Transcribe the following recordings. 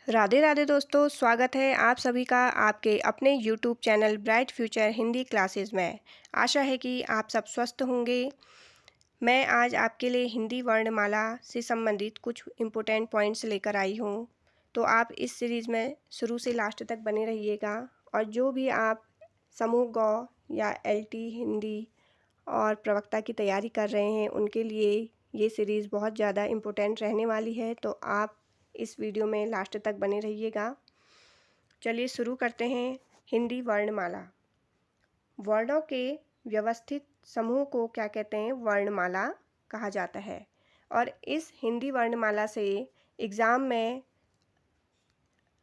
राधे राधे दोस्तों, स्वागत है आप सभी का आपके अपने YouTube channel bright future Hindi classes में। आशा है कि आप सब स्वस्थ होंगे। मैं आज आपके लिए हिंदी वर्णमाला से संबंधित कुछ इम्पोर्टेंट पॉइंट्स लेकर आई हूँ। तो आप इस सीरीज़ में शुरू से लास्ट तक बने रहिएगा। और जो भी आप समूह गौ या LT हिंदी और प्रवक्ता की तैयारी कर रहे हैं, उनके लिए ये सीरीज़ बहुत ज़्यादा इम्पोर्टेंट रहने वाली है। तो आप इस वीडियो में लास्ट तक बने रहिएगा। चलिए शुरू करते हैं। हिंदी वर्णमाला। वर्णों के व्यवस्थित समूह को क्या कहते हैं? वर्णमाला कहा जाता है। और इस हिंदी वर्णमाला से एग्ज़ाम में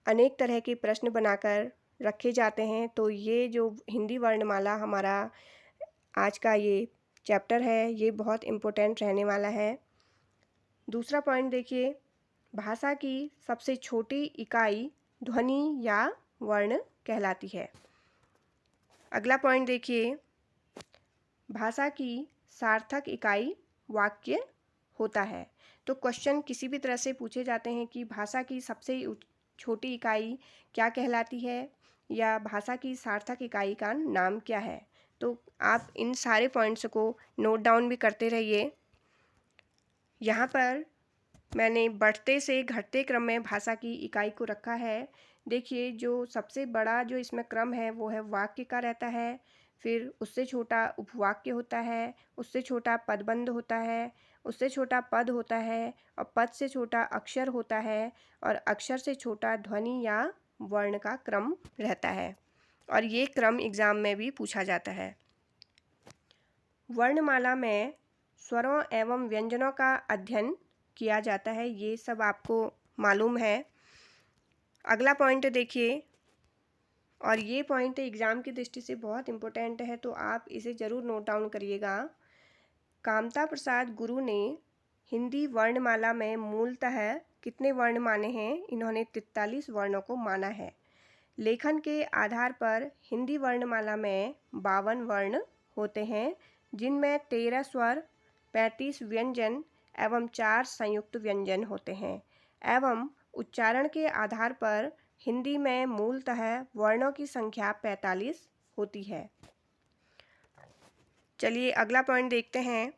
अनेक तरह के प्रश्न बनाकर रखे जाते हैं। तो ये जो हिंदी वर्णमाला हमारा आज का ये चैप्टर है, ये बहुत इम्पोर्टेंट रहने वाला है। दूसरा पॉइंट देखिए, भाषा की सबसे छोटी इकाई ध्वनि या वर्ण कहलाती है। अगला पॉइंट देखिए, भाषा की सार्थक इकाई वाक्य होता है। तो क्वेश्चन किसी भी तरह से पूछे जाते हैं कि भाषा की सबसे छोटी इकाई क्या कहलाती है या भाषा की सार्थक इकाई का नाम क्या है। तो आप इन सारे पॉइंट्स को नोट डाउन भी करते रहिए। यहाँ पर मैंने बढ़ते से घटते क्रम में भाषा की इकाई को रखा है। देखिए, जो सबसे बड़ा जो इसमें क्रम है वो है वाक्य का रहता है, फिर उससे छोटा उपवाक्य होता है, उससे छोटा पदबंध होता है, उससे छोटा पद होता है और पद से छोटा अक्षर होता है और अक्षर से छोटा ध्वनि या वर्ण का क्रम रहता है। और ये क्रम एग्ज़ाम में भी पूछा जाता है। वर्णमाला में स्वरों एवं व्यंजनों का अध्ययन किया जाता है, ये सब आपको मालूम है। अगला पॉइंट देखिए, और ये पॉइंट एग्ज़ाम की दृष्टि से बहुत इम्पोर्टेंट है, तो आप इसे ज़रूर नोट डाउन करिएगा। कामता प्रसाद गुरु ने हिंदी वर्णमाला में मूलतः कितने वर्ण माने हैं? इन्होंने 43 वर्णों को माना है। लेखन के आधार पर हिंदी वर्णमाला में 52 वर्ण होते हैं, जिनमें 13 स्वर, 35 व्यंजन एवं 4 संयुक्त व्यंजन होते हैं। एवं उच्चारण के आधार पर हिंदी में मूलतः वर्णों की संख्या 45 होती है। चलिए अगला पॉइंट देखते हैं।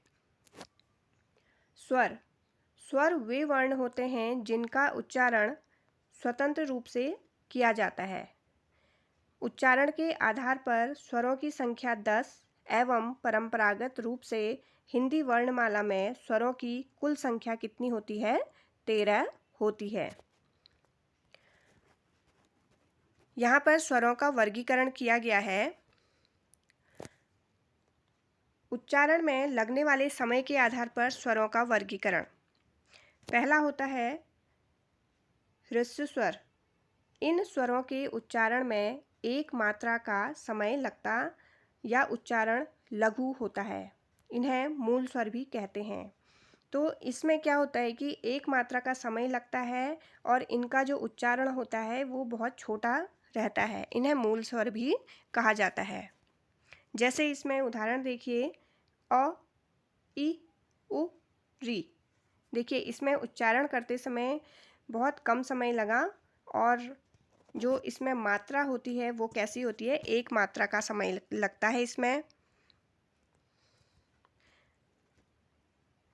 स्वर। स्वर वे वर्ण होते हैं जिनका उच्चारण स्वतंत्र रूप से किया जाता है। उच्चारण के आधार पर स्वरों की संख्या 10 एवं परंपरागत रूप से हिंदी वर्णमाला में स्वरों की कुल संख्या कितनी होती है? 13 होती है। यहाँ पर स्वरों का वर्गीकरण किया गया है। उच्चारण में लगने वाले समय के आधार पर स्वरों का वर्गीकरण। पहला होता है ह्रस्व स्वर। इन स्वरों के उच्चारण में एक मात्रा का समय लगता या उच्चारण लघु होता है। इन्हें मूल स्वर भी कहते हैं। तो इसमें क्या होता है कि एक मात्रा का समय लगता है और इनका जो उच्चारण होता है वो बहुत छोटा रहता है। इन्हें मूल स्वर भी कहा जाता है। जैसे इसमें उदाहरण देखिए, अ, इ, उ, री। देखिए, इसमें उच्चारण करते समय बहुत कम समय लगा और जो इसमें मात्रा होती है वो कैसी होती है? एक मात्रा का समय लगता है इसमें।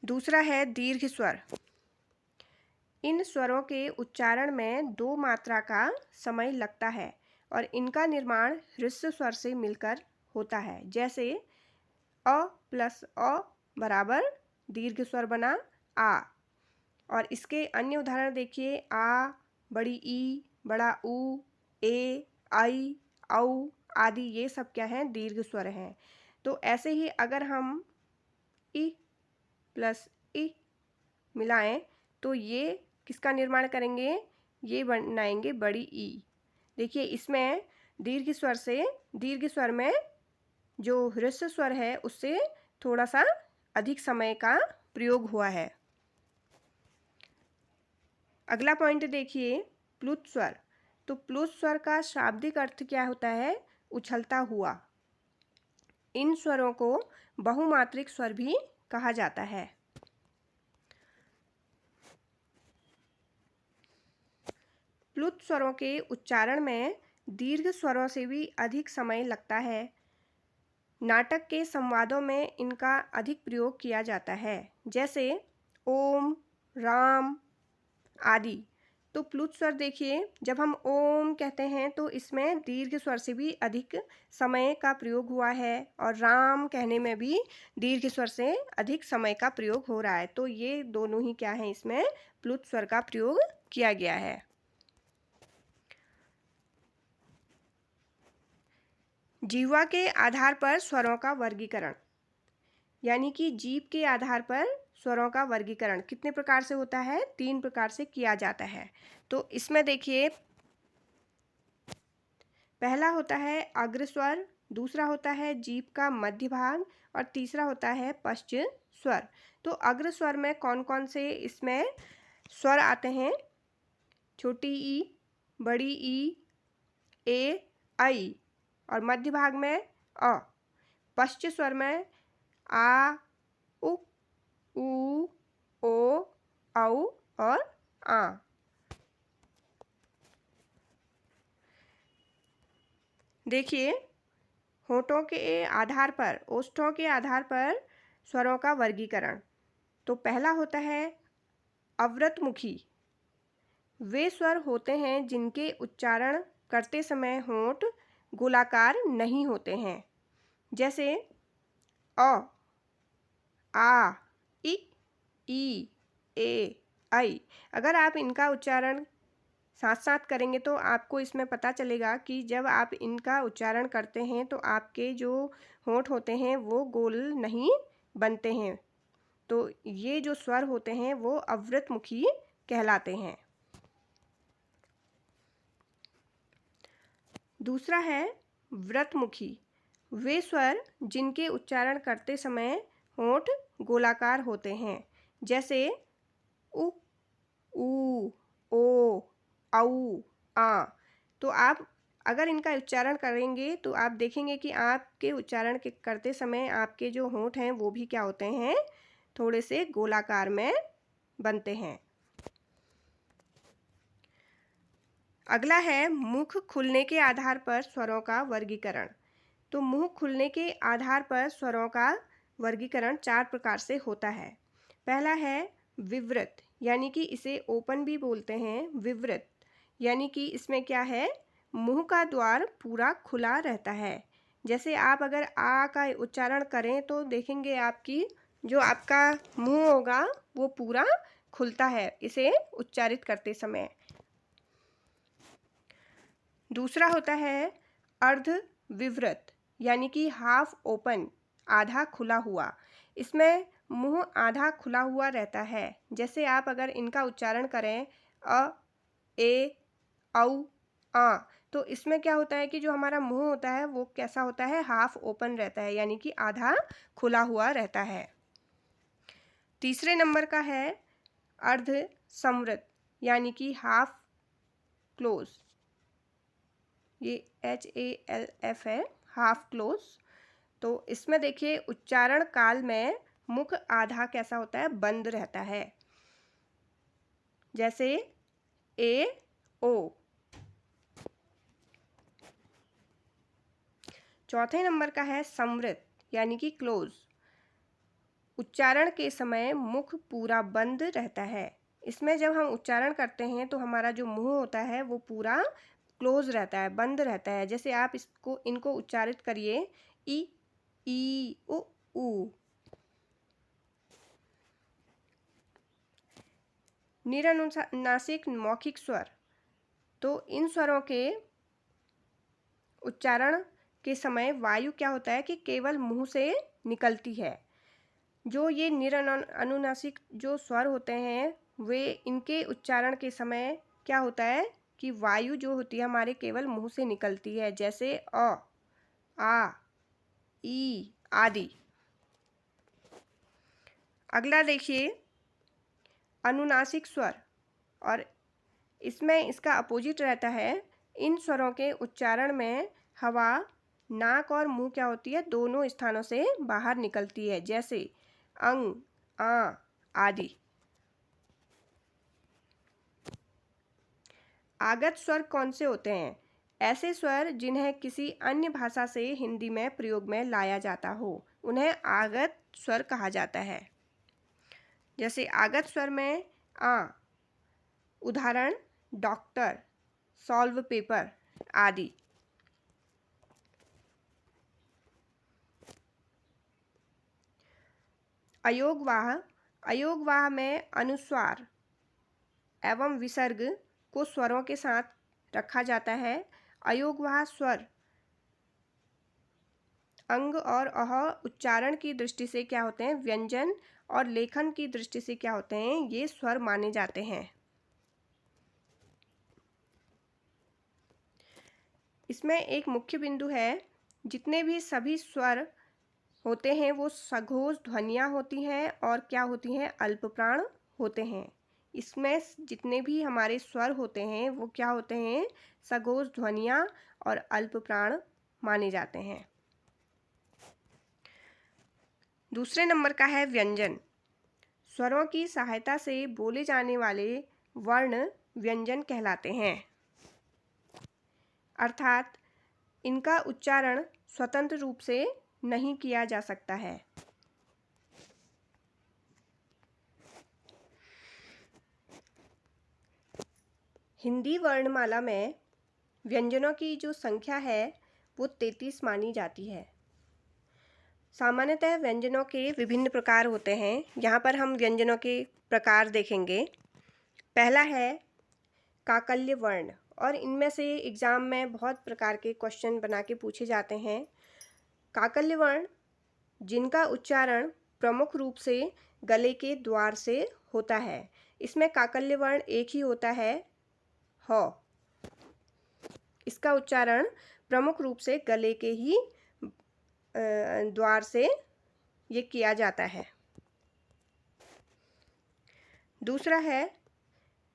दूसरा है दीर्घ स्वर। इन स्वरों के उच्चारण में 2 मात्रा का समय लगता है और इनका निर्माण ह्रस्व स्वर से मिलकर होता है। जैसे अ प्लस अ बराबर दीर्घ स्वर बना आ। और इसके अन्य उदाहरण देखिए, आ, बड़ी ई, बड़ा ऊ, ए, आई, औ आदि, ये सब क्या हैं? दीर्घ स्वर हैं। तो ऐसे ही अगर हम इ प्लस इ मिलाएं तो ये किसका निर्माण करेंगे? ये बनाएंगे बड़ी ई। देखिए, इसमें दीर्घ स्वर से दीर्घ स्वर में जो ह्रस्व स्वर है उससे थोड़ा सा अधिक समय का प्रयोग हुआ है। अगला पॉइंट देखिए, प्लुत स्वर। तो प्लुत स्वर का शाब्दिक अर्थ क्या होता है? उछलता हुआ। इन स्वरों को बहुमात्रिक स्वर भी कहा जाता है। प्लुत स्वरों के उच्चारण में दीर्घ स्वरों से भी अधिक समय लगता है। नाटक के संवादों में इनका अधिक प्रयोग किया जाता है, जैसे ओम, राम आदि। तो प्लुत स्वर देखिए, जब हम ओम कहते हैं तो इसमें दीर्घ स्वर से भी अधिक समय का प्रयोग हुआ है, और राम कहने में भी दीर्घ स्वर से अधिक समय का प्रयोग हो रहा है। तो ये दोनों ही क्या है, इसमें प्लुत स्वर का प्रयोग किया गया है। जीवा के आधार पर स्वरों का वर्गीकरण, यानी कि जीभ के आधार पर स्वरों का वर्गीकरण कितने प्रकार से होता है? 3 प्रकार से किया जाता है। तो इसमें देखिए, पहला होता है अग्र स्वर, दूसरा होता है जीभ का मध्य भाग, और तीसरा होता है पश्च स्वर। तो अग्र स्वर में कौन कौन से इसमें स्वर आते हैं? छोटी ई, बड़ी ई, ए, आई, और मध्य भाग में अ। पश्च स्वर में आ, उ, ओ, औ और आ। देखिए, होठों के आधार पर, ओष्ठों के आधार पर स्वरों का वर्गीकरण। तो पहला होता है अवृतमुखी। वे स्वर होते हैं जिनके उच्चारण करते समय होंठ गोलाकार नहीं होते हैं, जैसे अ, आ, ई, ए, आई। अगर आप इनका उच्चारण साथ साथ करेंगे तो आपको इसमें पता चलेगा कि जब आप इनका उच्चारण करते हैं तो आपके जो होंठ होते हैं वो गोल नहीं बनते हैं। तो ये जो स्वर होते हैं वो अवृतमुखी कहलाते हैं। दूसरा है व्रतमुखी। वे स्वर जिनके उच्चारण करते समय होंठ गोलाकार होते हैं, जैसे उ, ऊ, ओ, औ, आ। तो आप अगर इनका उच्चारण करेंगे तो आप देखेंगे कि आपके उच्चारण के करते समय आपके जो होंठ हैं वो भी क्या होते हैं, थोड़े से गोलाकार में बनते हैं। अगला है मुख खुलने के आधार पर स्वरों का वर्गीकरण। तो मुंह खुलने के आधार पर स्वरों का वर्गीकरण 4 प्रकार से होता है। पहला है विवृत, यानी कि इसे ओपन भी बोलते हैं। विवृत यानी कि इसमें क्या है, मुंह का द्वार पूरा खुला रहता है। जैसे आप अगर आ का उच्चारण करें तो देखेंगे आपकी जो आपका मुंह होगा वो पूरा खुलता है इसे उच्चारित करते समय। दूसरा होता है अर्ध विवृत, यानी कि हाफ ओपन, आधा खुला हुआ। इसमें मुंह आधा खुला हुआ रहता है। जैसे आप अगर इनका उच्चारण करें अ, ए, औ, आ, तो इसमें क्या होता है कि जो हमारा मुंह होता है वो कैसा होता है, हाफ ओपन रहता है, यानी कि आधा खुला हुआ रहता है। तीसरे नंबर का है अर्ध संवृत, यानी कि हाफ क्लोज। ये HALF है, हाफ क्लोज। तो इसमें देखिए उच्चारण काल में मुख आधा कैसा होता है, बंद रहता है, जैसे ए, ओ। चौथे नंबर का है संवृत, यानी कि क्लोज। उच्चारण के समय मुख पूरा बंद रहता है। इसमें जब हम उच्चारण करते हैं तो हमारा जो मुंह होता है वो पूरा क्लोज रहता है, बंद रहता है। जैसे आप इनको उच्चारित करिए ई, उ, ऊ। निरनुनासिक मौखिक स्वर। तो इन स्वरों के उच्चारण के समय वायु क्या होता है कि केवल मुंह से निकलती है। जो ये अनुनासिक जो स्वर होते हैं वे इनके उच्चारण के समय क्या होता है कि वायु जो होती है हमारे केवल मुंह से निकलती है, जैसे अ, आ, ई आदि। अगला देखिए अनुनासिक स्वर, और इसमें इसका अपोजिट रहता है। इन स्वरों के उच्चारण में हवा नाक और मुंह क्या होती है, दोनों स्थानों से बाहर निकलती है, जैसे अंग, आ आदि। आगत स्वर कौन से होते हैं? ऐसे स्वर जिन्हें किसी अन्य भाषा से हिंदी में प्रयोग में लाया जाता हो, उन्हें आगत स्वर कहा जाता है। जैसे आगत स्वर में आ, उदाहरण डॉक्टर, सॉल्व पेपर आदि। अयोगवाह, अयोगवाह में अनुस्वार एवं विसर्ग को स्वरों के साथ रखा जाता है। अयोगवाह स्वर अंग और अह उच्चारण की दृष्टि से क्या होते हैं? व्यंजन, और लेखन की दृष्टि से क्या होते हैं? ये स्वर माने जाते हैं। इसमें एक मुख्य बिंदु है, जितने भी सभी स्वर होते हैं वो सघोष ध्वनियाँ होती हैं और क्या होती हैं? अल्पप्राण होते हैं। इसमें जितने भी हमारे स्वर होते हैं वो क्या होते हैं? सघोष ध्वनियाँ और अल्पप्राण माने जाते हैं। दूसरे नंबर का है व्यंजन। स्वरों की सहायता से बोले जाने वाले वर्ण व्यंजन कहलाते हैं, अर्थात इनका उच्चारण स्वतंत्र रूप से नहीं किया जा सकता है। हिंदी वर्णमाला में व्यंजनों की जो संख्या है वो 33 मानी जाती है। सामान्यतः व्यंजनों के विभिन्न प्रकार होते हैं। यहाँ पर हम व्यंजनों के प्रकार देखेंगे। पहला है काकल्य वर्ण, और इनमें से एग्ज़ाम में बहुत प्रकार के क्वेश्चन बना के पूछे जाते हैं। काकल्य वर्ण जिनका उच्चारण प्रमुख रूप से गले के द्वार से होता है। इसमें काकल्य वर्ण एक ही होता है, ह। इसका उच्चारण प्रमुख रूप से गले के ही द्वार से ये किया जाता है। दूसरा है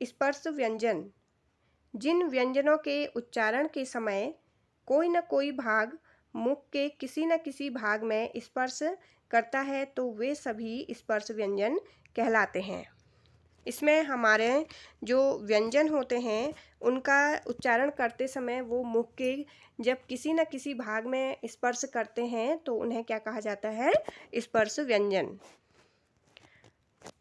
स्पर्श व्यंजन। जिन व्यंजनों के उच्चारण के समय कोई न कोई भाग मुख के किसी न किसी भाग में स्पर्श करता है तो वे सभी स्पर्श व्यंजन कहलाते हैं। इसमें हमारे जो व्यंजन होते हैं उनका उच्चारण करते समय वो मुख के जब किसी न किसी भाग में स्पर्श करते हैं तो उन्हें क्या कहा जाता है? स्पर्श व्यंजन।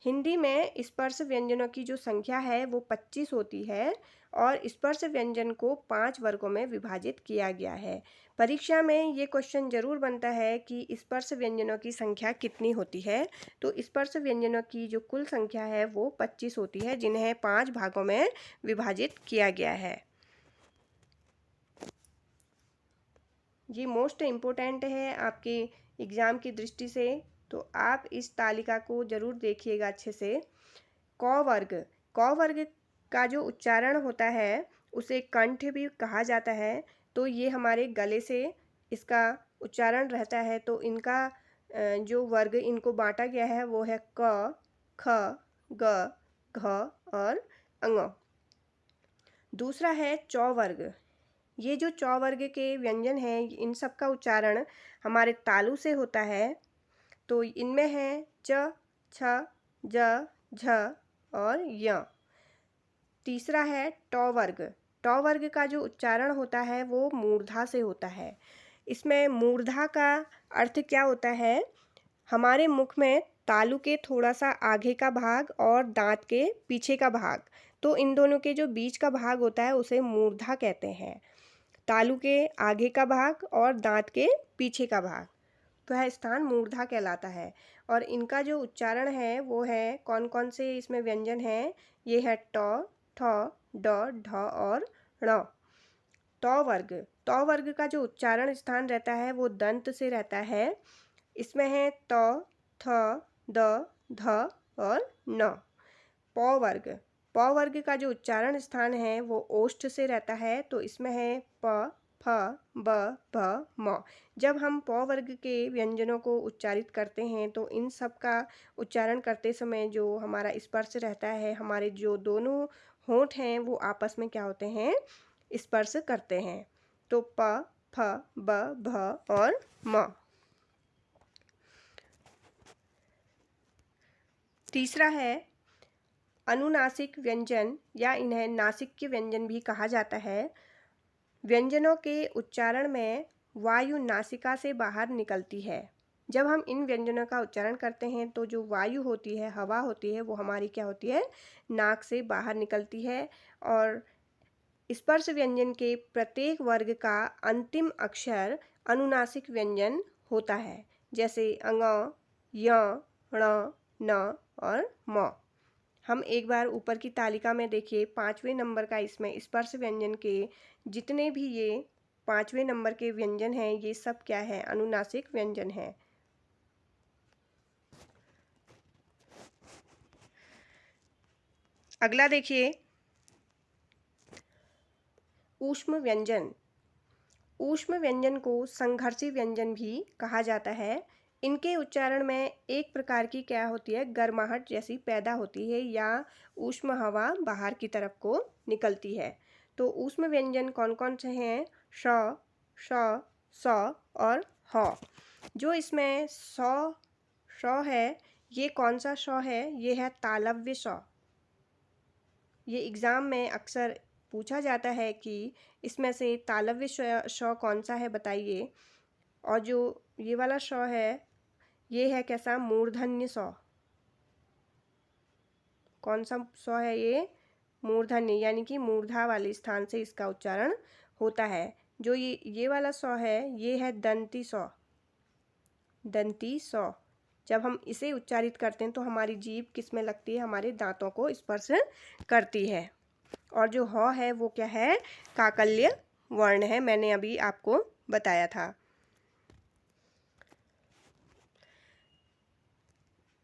हिंदी में स्पर्श व्यंजनों की जो संख्या है वो 25 होती है, और स्पर्श व्यंजन को 5 वर्गों में विभाजित किया गया है। परीक्षा में ये क्वेश्चन जरूर बनता है कि स्पर्श व्यंजनों की संख्या कितनी होती है। तो स्पर्श व्यंजनों की जो कुल संख्या है वो 25 होती है, जिन्हें 5 भागों में विभाजित किया गया है। ये मोस्ट इम्पोर्टेंट है आपके एग्ज़ाम की दृष्टि से, तो आप इस तालिका को ज़रूर देखिएगा अच्छे से। क वर्ग, क वर्ग का जो उच्चारण होता है उसे कंठ भी कहा जाता है। तो ये हमारे गले से इसका उच्चारण रहता है। तो इनका जो वर्ग इनको बांटा गया है वो है क, ख, ग, घ और अंग। दूसरा है चौ वर्ग। ये जो चौ वर्ग के व्यंजन हैं इन सब का उच्चारण हमारे तालु से होता है। तो इनमें है च, छ, ज, झ और य। तीसरा है टौ वर्ग। टौ वर्ग का जो उच्चारण होता है वो मूर्धा से होता है। इसमें मूर्धा का अर्थ क्या होता है? हमारे मुख में तालु के थोड़ा सा आगे का भाग और दांत के पीछे का भाग, तो इन दोनों के जो बीच का भाग होता है उसे मूर्धा कहते हैं। तालु के आगे का भाग और दांत के पीछे का भाग, तो यह स्थान मूर्धा कहलाता है। और इनका जो उच्चारण है वो है, कौन कौन से इसमें व्यंजन हैं? ये है ट, ठ, ड, ढ और ण। तौ वर्ग, तौ वर्ग का जो उच्चारण स्थान रहता है वो दंत से रहता है। इसमें है त, थ, द, ध और न। पौ वर्ग, पौ वर्ग का जो उच्चारण स्थान है वो ओष्ठ से रहता है। तो इसमें है प, फ, ब, भ, म। जब हम पौ वर्ग के व्यंजनों को उच्चारित करते हैं तो इन सब का उच्चारण करते समय जो हमारा स्पर्श रहता है, हमारे जो दोनों होंठ हैं वो आपस में क्या होते हैं? स्पर्श करते हैं। तो प, फ, ब, भ और म। तीसरा है अनुनासिक व्यंजन या इन्हें नासिक्य व्यंजन भी कहा जाता है। व्यंजनों के उच्चारण में वायु नासिका से बाहर निकलती है। जब हम इन व्यंजनों का उच्चारण करते हैं तो जो वायु होती है, हवा होती है, वो हमारी क्या होती है, नाक से बाहर निकलती है। और स्पर्श व्यंजन के प्रत्येक वर्ग का अंतिम अक्षर अनुनासिक व्यंजन होता है, जैसे अंग, य, ण, न और म। हम एक बार ऊपर की तालिका में देखिए 5वें नंबर का इसमें स्पर्श व्यंजन के जितने भी ये 5वें नंबर के व्यंजन हैं, ये सब क्या है, अनुनासिक व्यंजन है। अगला देखिए ऊष्म व्यंजन। ऊष्म व्यंजन को संघर्षी व्यंजन भी कहा जाता है। इनके उच्चारण में एक प्रकार की क्या होती है, गर्माहट जैसी पैदा होती है या ऊष्म हवा बाहर की तरफ को निकलती है। तो ऊष्म व्यंजन कौन कौन से हैं, श, श, स और ह। जो इसमें श है, ये कौन सा श है, ये है तालव्य श। ये एग्ज़ाम में अक्सर पूछा जाता है कि इसमें से तालव्य श कौन सा है बताइए। और जो ये वाला श है, ये है कैसा, मूर्धन्य श। कौन सा श है ये, मूर्धन्य, यानी कि मूर्धा वाले स्थान से इसका उच्चारण होता है। जो ये वाला श है, ये है दंती श। दंती श। जब हम इसे उच्चारित करते हैं तो हमारी जीभ किस में लगती है, हमारे दांतों को स्पर्श करती है। और जो ह है वो क्या है, काकल्य वर्ण है, मैंने अभी आपको बताया था।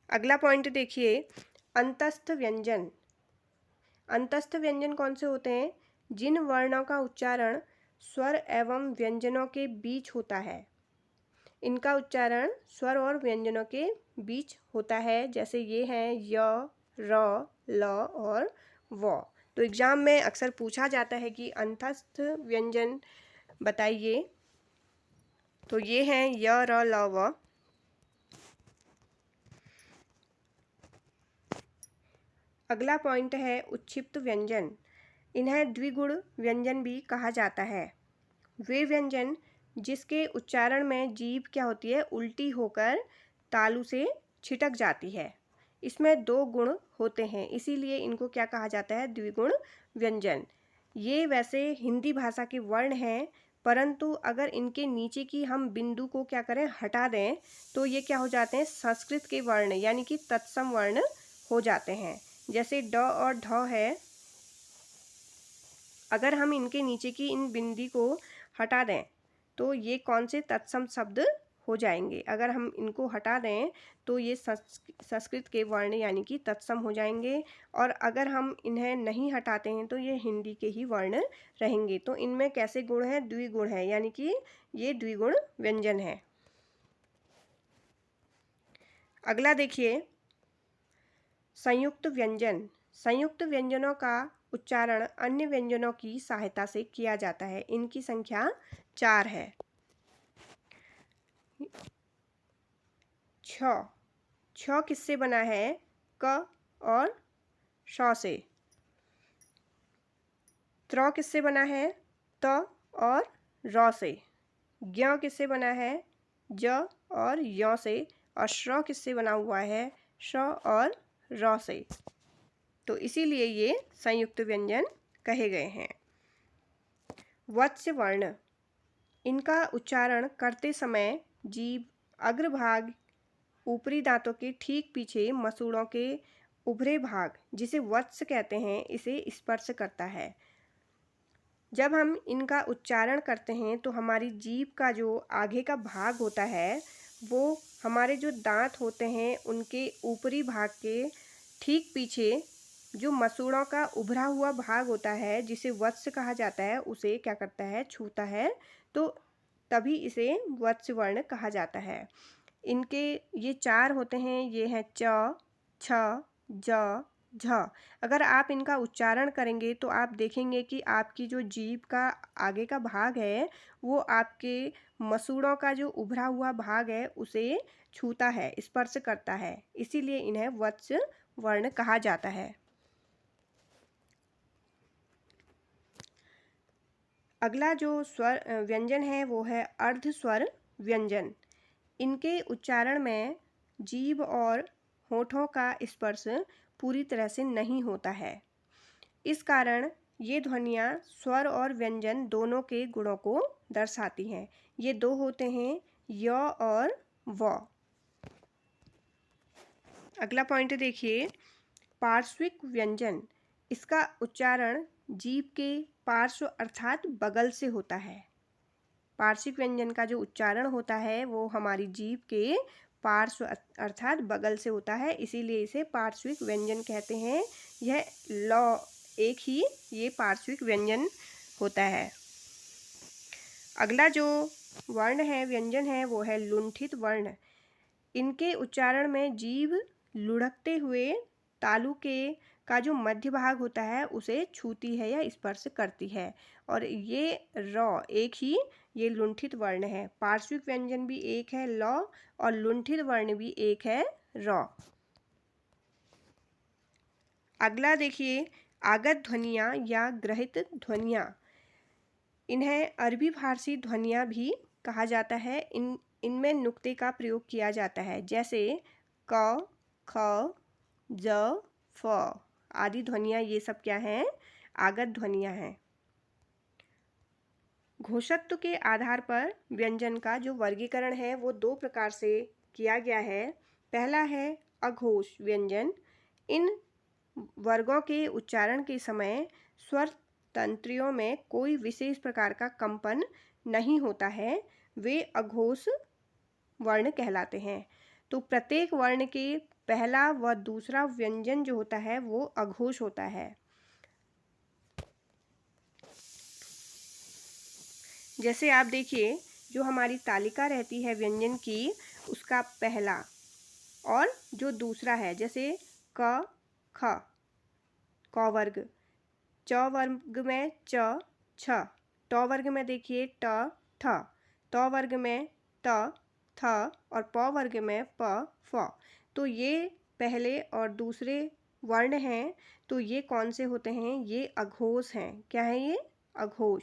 अगला पॉइंट देखिए अंतस्थ व्यंजन। अंतस्थ व्यंजन कौन से होते हैं, जिन वर्णों का उच्चारण स्वर एवं व्यंजनों के बीच होता है। इनका उच्चारण स्वर और व्यंजनों के बीच होता है, जैसे ये हैं य, र, ल और व। तो एग्ज़ाम में अक्सर पूछा जाता है कि अंतस्थ व्यंजन बताइए। तो ये हैं य, र, ल, व। अगला पॉइंट है उच्छिप्त व्यंजन। इन्हें द्विगुण व्यंजन भी कहा जाता है। वे व्यंजन जिसके उच्चारण में जीभ क्या होती है, उल्टी होकर तालु से छिटक जाती है। इसमें 2 गुण होते हैं, इसीलिए इनको क्या कहा जाता है, द्विगुण व्यंजन। ये वैसे हिंदी भाषा के वर्ण हैं, परंतु अगर इनके नीचे की हम बिंदु को क्या करें, हटा दें, तो ये क्या हो जाते हैं, संस्कृत के वर्ण यानी कि तत्सम वर्ण हो जाते हैं। जैसे ड और ढ है, अगर हम इनके नीचे की इन बिंदी को हटा दें तो ये कौन से तत्सम शब्द हो जाएंगे। अगर हम इनको हटा दें तो ये संस्कृत के वर्ण यानी कि तत्सम हो जाएंगे। और अगर हम इन्हें नहीं हटाते हैं तो ये हिंदी के ही वर्ण रहेंगे। तो इनमें कैसे गुण हैं, द्विगुण है, यानी कि ये द्विगुण व्यंजन है। अगला देखिए संयुक्त व्यंजन। संयुक्त व्यंजनों का उच्चारण अन्य व्यंजनों की सहायता से किया जाता है। इनकी संख्या 4 है। छ। छ किससे बना है, क और श से। त्र किससे बना है, त और र से। ज्ञ किससे बना है, ज और य से। और श्र किससे बना हुआ है, श और र से। तो इसीलिए ये संयुक्त व्यंजन कहे गए हैं। वत्स वर्ण। इनका उच्चारण करते समय जीभ अग्रभाग ऊपरी दांतों के ठीक पीछे मसूड़ों के उभरे भाग, जिसे वत्स कहते हैं, इसे स्पर्श करता है। जब हम इनका उच्चारण करते हैं तो हमारी जीभ का जो आगे का भाग होता है, वो हमारे जो दांत होते हैं उनके ऊपरी भाग के ठीक पीछे जो मसूड़ों का उभरा हुआ भाग होता है, जिसे वत्स कहा जाता है, उसे क्या करता है, छूता है। तो तभी इसे वत्स वर्ण कहा जाता है। इनके ये 4 होते हैं, ये हैं च, छ, ज, झ। अगर आप इनका उच्चारण करेंगे तो आप देखेंगे कि आपकी जो जीभ का आगे का भाग है वो आपके मसूड़ों का जो उभरा हुआ भाग है उसे छूता है, स्पर्श करता है। इसीलिए इन्हें वत्स वर्ण कहा जाता है। अगला जो व्यंजन है वो है अर्ध स्वर व्यंजन। इनके उच्चारण में जीभ और होठों का स्पर्श पूरी तरह से नहीं होता है। इस कारण ये ध्वनियाँ स्वर और व्यंजन दोनों के गुणों को दर्शाती हैं। ये दो होते हैं, य और व। अगला पॉइंट देखिए, पार्श्विक व्यंजन। इसका उच्चारण जीभ के पार्श्व अर्थात बगल से होता है। पार्श्विक व्यंजन का जो उच्चारण होता है वो हमारी जीभ के पार्श्व अर्थात बगल से होता है, इसीलिए इसे पार्श्विक व्यंजन कहते हैं। यह ल एक ही ये पार्श्विक व्यंजन होता है। अगला जो वर्ण है, व्यंजन है, वो है लुंठित वर्ण। इनके उच्चारण में जीभ लुढ़कते हुए तालु के का जो मध्य भाग होता है उसे छूती है या स्पर्श करती है, और ये र एक ही ये लुंठित वर्ण है। पार्श्विक व्यंजन भी एक है ल और लुंठित वर्ण भी एक है र। अगला देखिए, आगत ध्वनियाँ या ग्रहित ध्वनियाँ। इन्हें अरबी फारसी ध्वनियाँ भी कहा जाता है। इनमें नुक्ते का प्रयोग किया जाता है, जैसे क, ख, ज, फ आदि ध्वनियाँ। ये सब क्या हैं? आगत ध्वनियाँ हैं। घोषत्व के आधार पर व्यंजन का जो वर्गीकरण है वो दो प्रकार से किया गया है। पहला है अघोष व्यंजन। इन वर्गों के उच्चारण के समय स्वर तंत्रियों में कोई विशेष प्रकार का कंपन नहीं होता है, वे अघोष वर्ण कहलाते हैं। तो प्रत्येक वर्ण के पहला व दूसरा व्यंजन जो होता है वो अघोष होता है। जैसे आप देखिए, जो हमारी तालिका रहती है व्यंजन की, उसका पहला और जो दूसरा है, जैसे क, ख, क वर्ग, च वर्ग में च, छ, ट वर्ग में देखिए ट, ठ, त वर्ग में त, थ और प वर्ग में प, फ। तो ये पहले और दूसरे वर्ण हैं, तो ये कौन से होते हैं? ये अघोष हैं। क्या है ये? अघोष।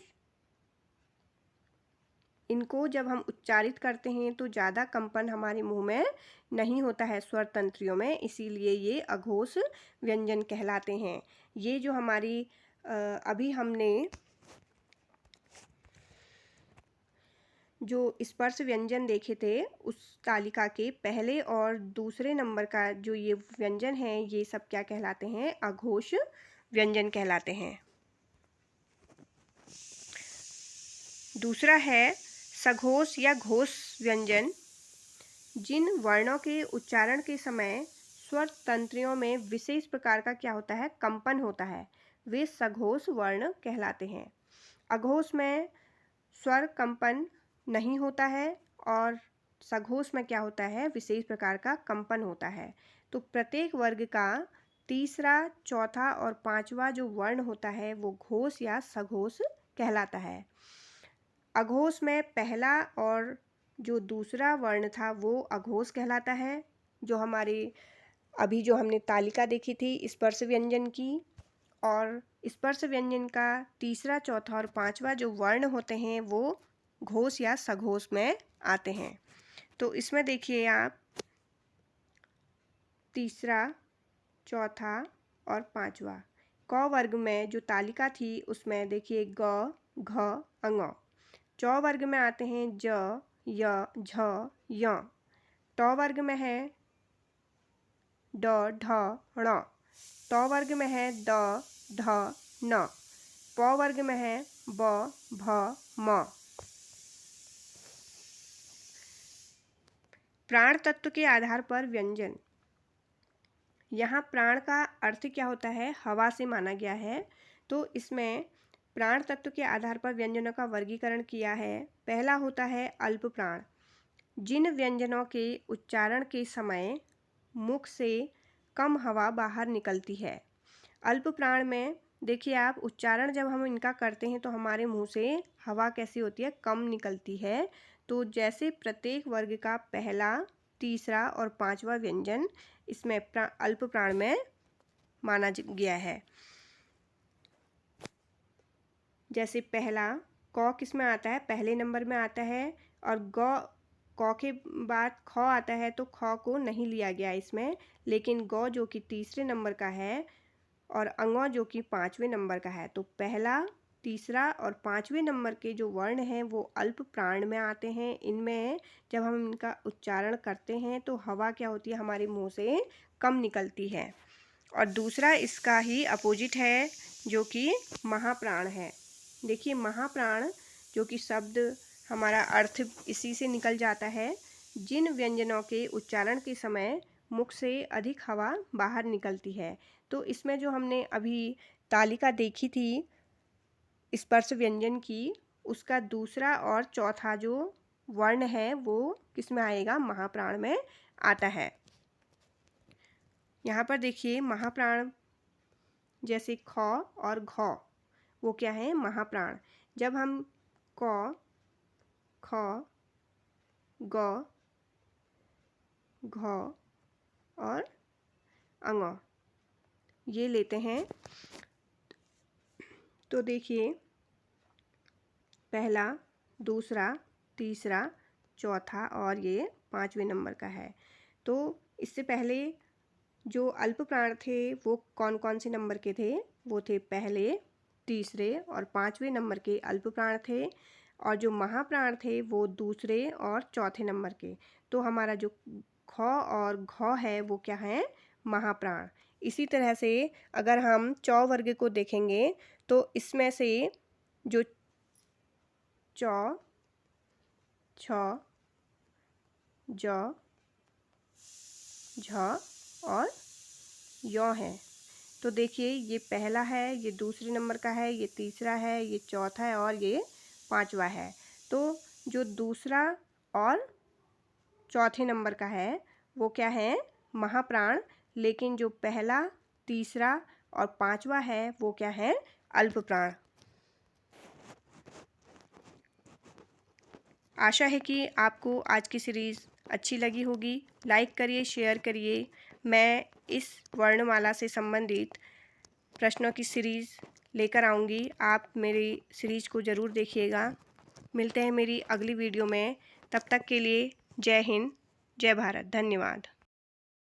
इनको जब हम उच्चारित करते हैं तो ज़्यादा कंपन हमारे मुंह में नहीं होता है स्वर तंत्रियों में, इसीलिए ये अघोष व्यंजन कहलाते हैं। ये जो हमारी अभी हमने जो स्पर्श व्यंजन देखे थे, उस तालिका के पहले और दूसरे नंबर का जो ये व्यंजन है, ये सब क्या कहलाते हैं? अघोष व्यंजन कहलाते हैं। दूसरा है सघोष या घोष व्यंजन। जिन वर्णों के उच्चारण के समय स्वर तंत्रियों में विशेष प्रकार का क्या होता है? कंपन होता है, वे सघोष वर्ण कहलाते हैं। अघोष में स्वर कंपन नहीं होता है और सघोष में क्या होता है? विशेष प्रकार का कंपन होता है। तो प्रत्येक वर्ग का तीसरा, चौथा और पांचवा जो वर्ण होता है वो घोष या सघोष कहलाता है। अघोष में पहला और जो दूसरा वर्ण था वो अघोष कहलाता है। जो हमारे अभी जो हमने तालिका देखी थी स्पर्श व्यंजन की, और स्पर्श व्यंजन का तीसरा, चौथा और पांचवा जो वर्ण होते हैं वो घोष या सघोष में आते हैं। तो इसमें देखिए आप तीसरा, चौथा और पांचवा। क वर्ग में जो तालिका थी उसमें देखिए ग, घ, अंग। च वर्ग में आते हैं ज, य, झ, य। ट वर्ग में है ड, ढ, ण। त वर्ग में है द, ध, न। प वर्ग में है ब, भ, म। प्राण तत्व के आधार पर व्यंजन। यहाँ प्राण का अर्थ क्या होता है? हवा से माना गया है। तो इसमें प्राण तत्व के आधार पर व्यंजनों का वर्गीकरण किया है। पहला होता है अल्प प्राण। जिन व्यंजनों के उच्चारण के समय मुख से कम हवा बाहर निकलती है। अल्प प्राण में देखिए आप, उच्चारण जब हम इनका करते हैं तो हमारे मुंह से हवा कैसी होती है? कम निकलती है। तो जैसे प्रत्येक वर्ग का पहला, तीसरा और पांचवा व्यंजन इसमें अल्प प्राण में माना गया है। जैसे पहला क किस में आता है, पहले नंबर में आता है, और क के बाद ख आता है तो ख को नहीं लिया गया इसमें, लेकिन ग जो कि तीसरे नंबर का है और अंग जो कि 5वें नंबर का है। तो पहला, तीसरा और 5वें नंबर के जो वर्ण हैं वो अल्प प्राण में आते हैं। इनमें जब हम इनका उच्चारण करते हैं तो हवा क्या होती है, हमारे मुंह से कम निकलती है। और दूसरा इसका ही अपोजिट है जो कि महाप्राण है। देखिए महाप्राण जो कि शब्द हमारा अर्थ इसी से निकल जाता है, जिन व्यंजनों के उच्चारण के समय मुख से अधिक हवा बाहर निकलती है। तो इसमें जो हमने अभी तालिका देखी थी स्पर्श व्यंजन की, उसका दूसरा और चौथा जो वर्ण है वो किस में आएगा, महाप्राण में आता है। यहाँ पर देखिए महाप्राण जैसे ख और घ वो क्या है, महाप्राण। जब हम क, ख, ग, घ और अंग ये लेते हैं तो देखिए पहला, दूसरा, तीसरा, चौथा और ये 5वें नंबर का है। तो इससे पहले जो अल्प प्राण थे वो कौन कौन से नंबर के थे, वो थे पहले, तीसरे और 5वें नंबर के अल्प प्राण थे, और जो महाप्राण थे वो दूसरे और चौथे नंबर के। तो हमारा जो ख और घ है वो क्या है, महाप्राण। इसी तरह से अगर हम चौ वर्ग को देखेंगे तो इसमें से जो चौ, छ, ज, झ और यौ है। तो देखिए ये पहला है, ये दूसरे नंबर का है, ये तीसरा है, ये चौथा है और ये 5वां है। तो जो दूसरा और चौथे नंबर का है वो क्या है, महाप्राण, लेकिन जो पहला, तीसरा और 5वां है वो क्या है, अल्प प्राण। आशा है कि आपको आज की सीरीज़ अच्छी लगी होगी। लाइक करिए, शेयर करिए। मैं इस वर्णमाला से संबंधित प्रश्नों की सीरीज़ लेकर आऊँगी, आप मेरी सीरीज़ को ज़रूर देखिएगा। मिलते हैं मेरी अगली वीडियो में, तब तक के लिए जय हिंद, जय भारत, धन्यवाद।